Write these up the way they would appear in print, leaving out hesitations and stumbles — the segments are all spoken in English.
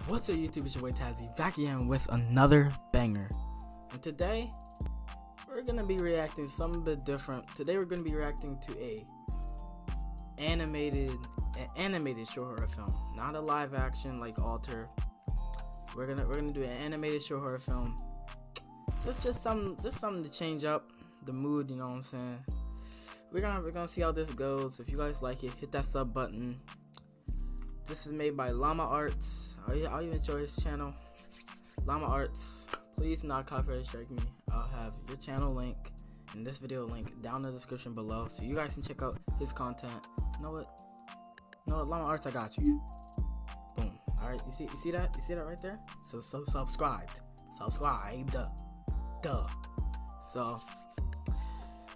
What's up YouTube, it's your boy Tazzy, back again with another banger. And today, we're going to be reacting something a bit different. Today we're going to be reacting to an animated short horror film. Not a live action like Alter. We're gonna do an animated short horror film. Just something to change up the mood, you know what I'm saying? We're gonna see how this goes. If you guys like it, hit that sub button. This is made by Llama Arts. I'll even show his channel, Llama Arts. Please not copyright strike me. I'll have your channel link and this video link down in the description below, so you guys can check out his content. You know what, Llama Arts, I got you. Boom. All right, you see that right there? So subscribed. Duh. So,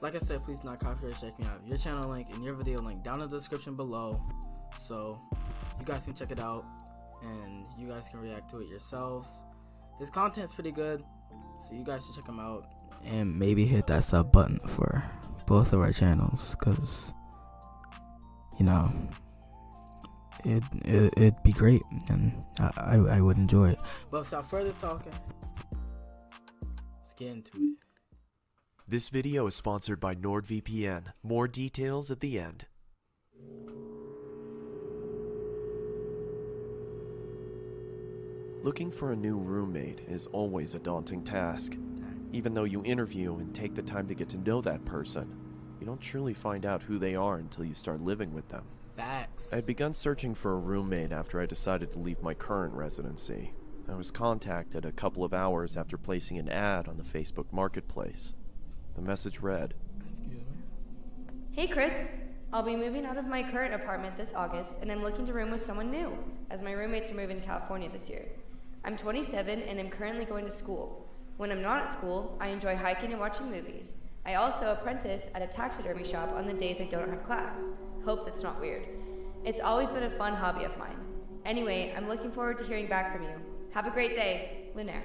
like I said, please not copyright strike me. I have your channel link and your video link down in the description below, so you guys can check it out and you guys can react to it yourselves. His content's pretty good, so you guys should check him out and maybe hit that sub button for both of our channels, because you know it'd be great and I would enjoy it. But without further talking, let's get into it. This video is sponsored by NordVPN. More details at the end. Looking for a new roommate is always a daunting task. Even though you interview and take the time to get to know that person, you don't truly find out who they are until you start living with them. Facts. I had begun searching for a roommate after I decided to leave my current residency. I was contacted a couple of hours after placing an ad on the Facebook Marketplace. The message read, Excuse me. Hey Chris, I'll be moving out of my current apartment this August and I'm looking to room with someone new, as my roommates are moving to California this year. I'm 27 and I'm currently going to school. When I'm not at school, I enjoy hiking and watching movies. I also apprentice at a taxidermy shop on the days I don't have class. Hope that's not weird. It's always been a fun hobby of mine. Anyway, I'm looking forward to hearing back from you. Have a great day, Lunaire.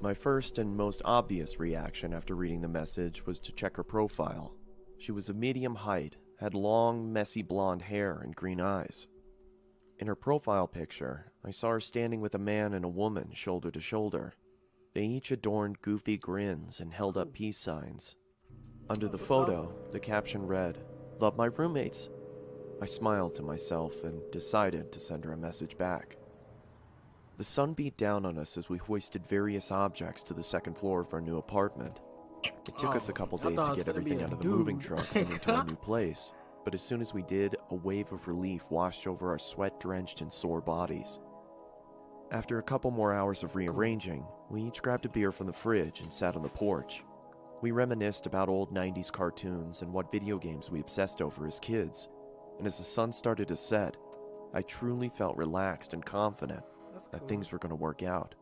My first and most obvious reaction after reading the message was to check her profile. She was of medium height, had long, messy blonde hair and green eyes. In her profile picture, I saw her standing with a man and a woman shoulder to shoulder. They each adorned goofy grins and held up peace signs. Under the photo, the caption read, "Love my roommates." I smiled to myself and decided to send her a message back. The sun beat down on us as we hoisted various objects to the second floor of our new apartment. It took us a couple days to get everything out of the moving trucks and into our new place, but as soon as we did, a wave of relief washed over our sweat-drenched and sore bodies. After a couple more hours of rearranging, we each grabbed a beer from the fridge and sat on the porch. We reminisced about old 90s cartoons and what video games we obsessed over as kids, and as the sun started to set, I truly felt relaxed and confident that things were going to work out.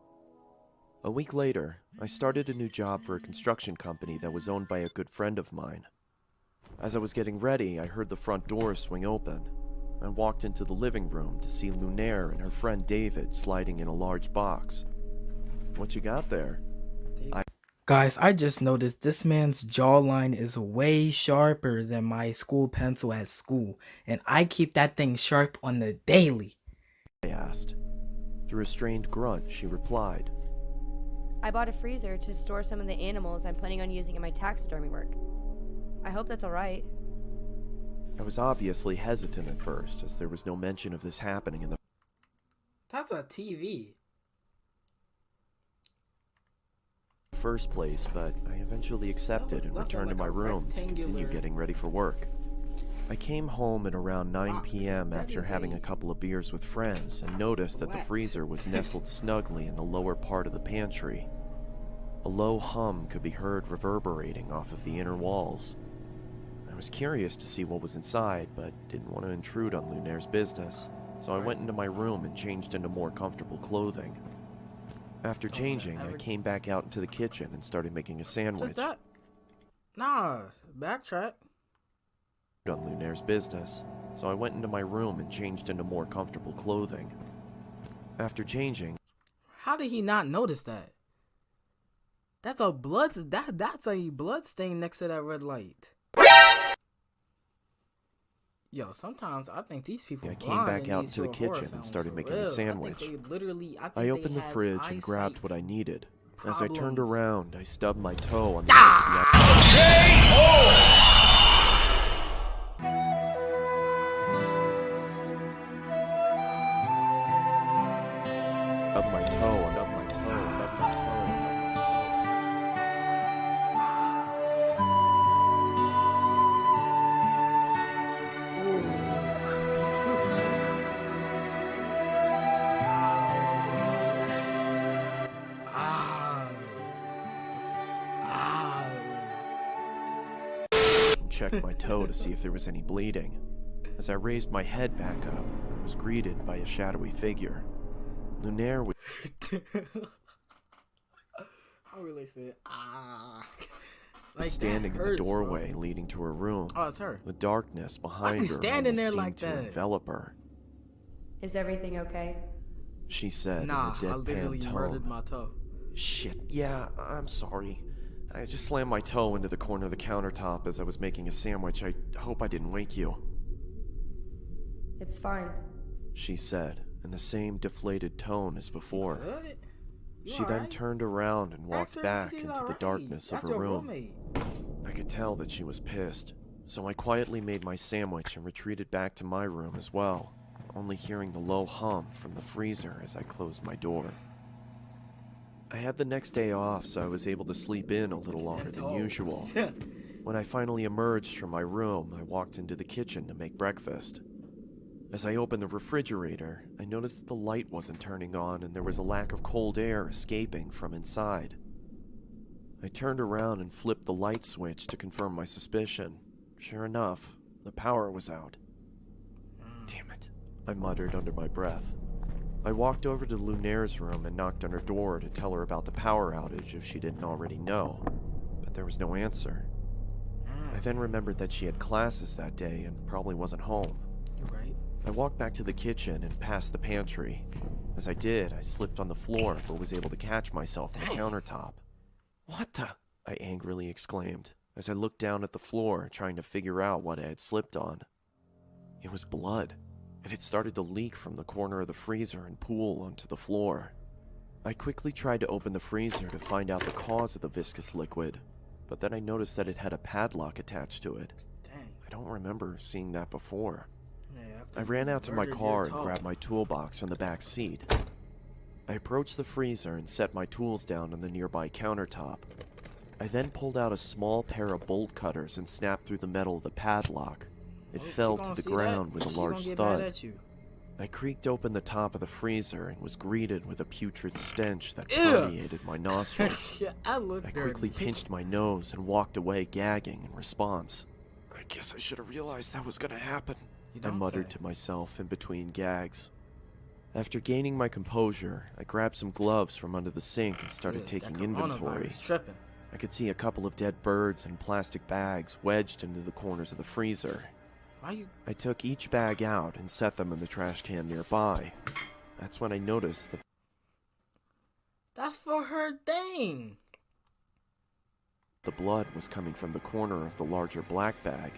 A week later, I started a new job for a construction company that was owned by a good friend of mine. As I was getting ready, I heard the front door swing open. I walked into the living room to see Lunaire and her friend David sliding in a large box. What you got there? Guys, I just noticed this man's jawline is way sharper than my school pencil at school, and I keep that thing sharp on the daily. I asked. Through a strained grunt, she replied, I bought a freezer to store some of the animals I'm planning on using in my taxidermy work. I hope that's alright. I was obviously hesitant at first, as there was no mention of this happening in the That's a TV. first place, but I eventually accepted and returned to my room to continue getting ready for work. I came home at around 9 p.m. after having a couple of beers with friends and noticed that the freezer was nestled snugly in the lower part of the pantry. A low hum could be heard reverberating off of the inner walls. I was curious to see what was inside, but didn't want to intrude on Lunaire's business, so I went into my room and changed into more comfortable clothing. After changing, I came back out into the kitchen and started making a sandwich. Just that? Nah, backtrack. On Lunaire's business, so I went into my room and changed into more comfortable clothing. After changing, how did he not notice that? That's a blood stain next to that red light. Yo, sometimes I think these people I came blind back and out these into the two are horror kitchen and films, started for making real. a sandwich. I think they literally, I I think opened they the have fridge and grabbed eyesight what I needed. As I turned problems. around, I stubbed my toe on the edge of my toe and up my toe and up my toe. Ah. Ah. And checked my toe to see if there was any bleeding. As I raised my head back up, I was greeted by a shadowy figure. Lunaire was How really say it? Ah. Like standing that in the hurts, doorway bro. leading to her room. Oh, it's her. The darkness behind you her standing almost there seemed like to that? envelop her. Is everything okay? She said Nah, in I a literally deadpan murdered tone. my toe. Shit, yeah, I'm sorry. I just slammed my toe into the corner of the countertop as I was making a sandwich. I hope I didn't wake you. It's fine. She said, in the same deflated tone as before. Good? You She then alright? turned around and walked Ask her if back she's into the alright. darkness of That's her your room. roommate. I could tell that she was pissed, so I quietly made my sandwich and retreated back to my room as well, only hearing the low hum from the freezer as I closed my door. I had the next day off, so I was able to sleep in a little longer than usual. When I finally emerged from my room, I walked into the kitchen to make breakfast. As I opened the refrigerator, I noticed that the light wasn't turning on and there was a lack of cold air escaping from inside. I turned around and flipped the light switch to confirm my suspicion. Sure enough, the power was out. Damn it, I muttered under my breath. I walked over to Lunaire's room and knocked on her door to tell her about the power outage if she didn't already know, but there was no answer. I then remembered that she had classes that day and probably wasn't home. You're right. I walked back to the kitchen and past the pantry. As I did, I slipped on the floor but was able to catch myself on the countertop. What the? I angrily exclaimed as I looked down at the floor trying to figure out what I had slipped on. It was blood. It had started to leak from the corner of the freezer and pool onto the floor. I quickly tried to open the freezer to find out the cause of the viscous liquid, but then I noticed that it had a padlock attached to it. Dang. I don't remember seeing that before. Yeah, after I you ran out to my murdered car your and toe. grabbed my toolbox from the back seat. I approached the freezer and set my tools down on the nearby countertop. I then pulled out a small pair of bolt cutters and snapped through the metal of the padlock. It Oh, she fell gonna to the see ground that. with a She large gonna get mad thud. at you. I creaked open the top of the freezer and was greeted with a putrid stench that Ew. permeated my nostrils. Yeah, I look I quickly dirty. pinched my nose and walked away gagging in response. I guess I should have realized that was gonna happen, You I don't muttered say. to myself in between gags. After gaining my composure, I grabbed some gloves from under the sink and started Ugh, taking that inventory. coronavirus tripping. I could see a couple of dead birds and plastic bags wedged into the corners of the freezer. Why you? I took each bag out and set them in the trash can nearby. That's when I noticed that That's for her thing. the blood was coming from the corner of the larger black bag.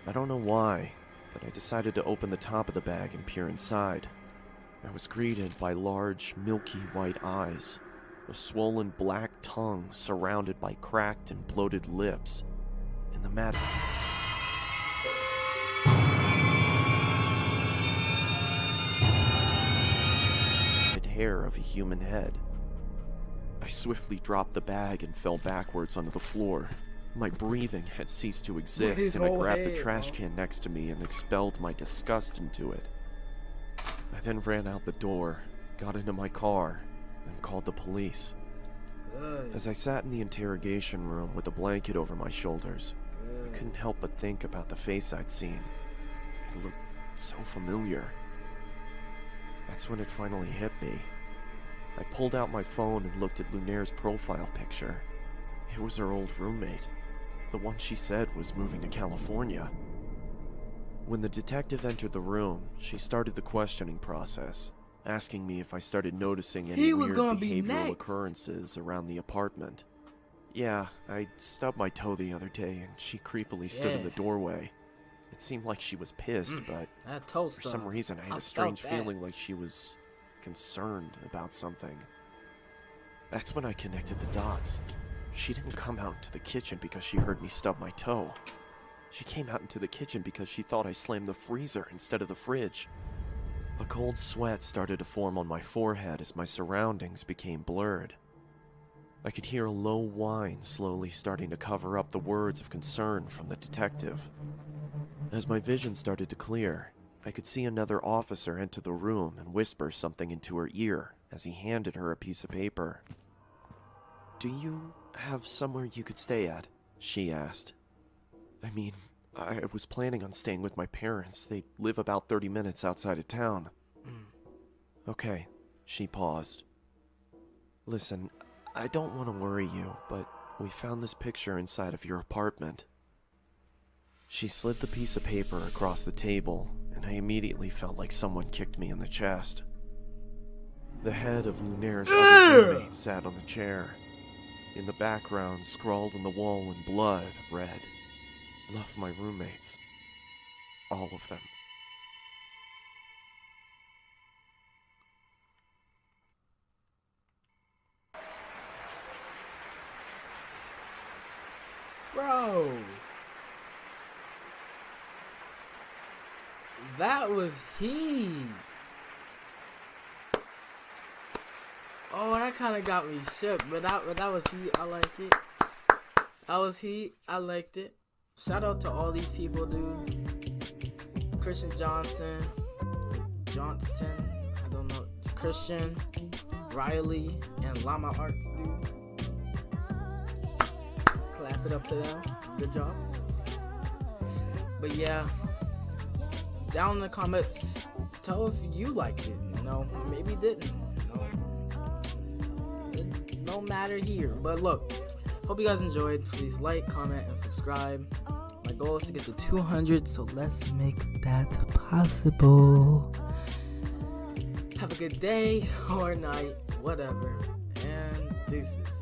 I don't know why, but I decided to open the top of the bag and peer inside. I was greeted by large, milky white eyes, a swollen black tongue surrounded by cracked and bloated lips, and the matted hair of a human head. I swiftly dropped the bag and fell backwards onto the floor. My breathing had ceased to exist, His and I whole grabbed the head, trash bro. can next to me and expelled my disgust into it. I then ran out the door, got into my car, and called the police. Good. As I sat in the interrogation room with a blanket over my shoulders, I Good. couldn't help but think about the face I'd seen. It looked so familiar. That's when it finally hit me. I pulled out my phone and looked at Lunaire's profile picture. It was her old roommate, the one she said was moving to California. When the detective entered the room, she started the questioning process, asking me if I started noticing any He was weird gonna be behavioral next. occurrences around the apartment. Yeah, I stubbed my toe the other day and she creepily stood in Yeah. the doorway. It seemed like she was pissed, but That toast for stuff. some reason I had I a strange felt that. feeling like she was concerned about something. That's when I connected the dots. She didn't come out into the kitchen because she heard me stub my toe. She came out into the kitchen because she thought I slammed the freezer instead of the fridge. A cold sweat started to form on my forehead as my surroundings became blurred. I could hear a low whine slowly starting to cover up the words of concern from the detective. As my vision started to clear, I could see another officer enter the room and whisper something into her ear as he handed her a piece of paper. "Do you have somewhere you could stay at?" she asked. "I mean, I was planning on staying with my parents. They live about 30 minutes outside of town." "Okay," she paused. "Listen, I don't want to worry you, but we found this picture inside of your apartment." She slid the piece of paper across the table, and I immediately felt like someone kicked me in the chest. The head of Lunaire's other roommate sat on the chair. In the background, scrawled on the wall in blood, read, "Love my roommates. All of them." Bro. That was heat. Oh, that kind of got me shook, but that was heat. I like it. That was heat. I liked it. Shout out to all these people, dude. Christian Johnston, I don't know, Christian, Riley, and Llama Arts, dude. Clap it up to them. Good job. But yeah, down in the comments, tell if you liked it. Maybe didn't. It don't matter here. But look, hope you guys enjoyed. Please like, comment, and subscribe. My goal is to get to 200, so let's make that possible. Have a good day or night, whatever, and deuces.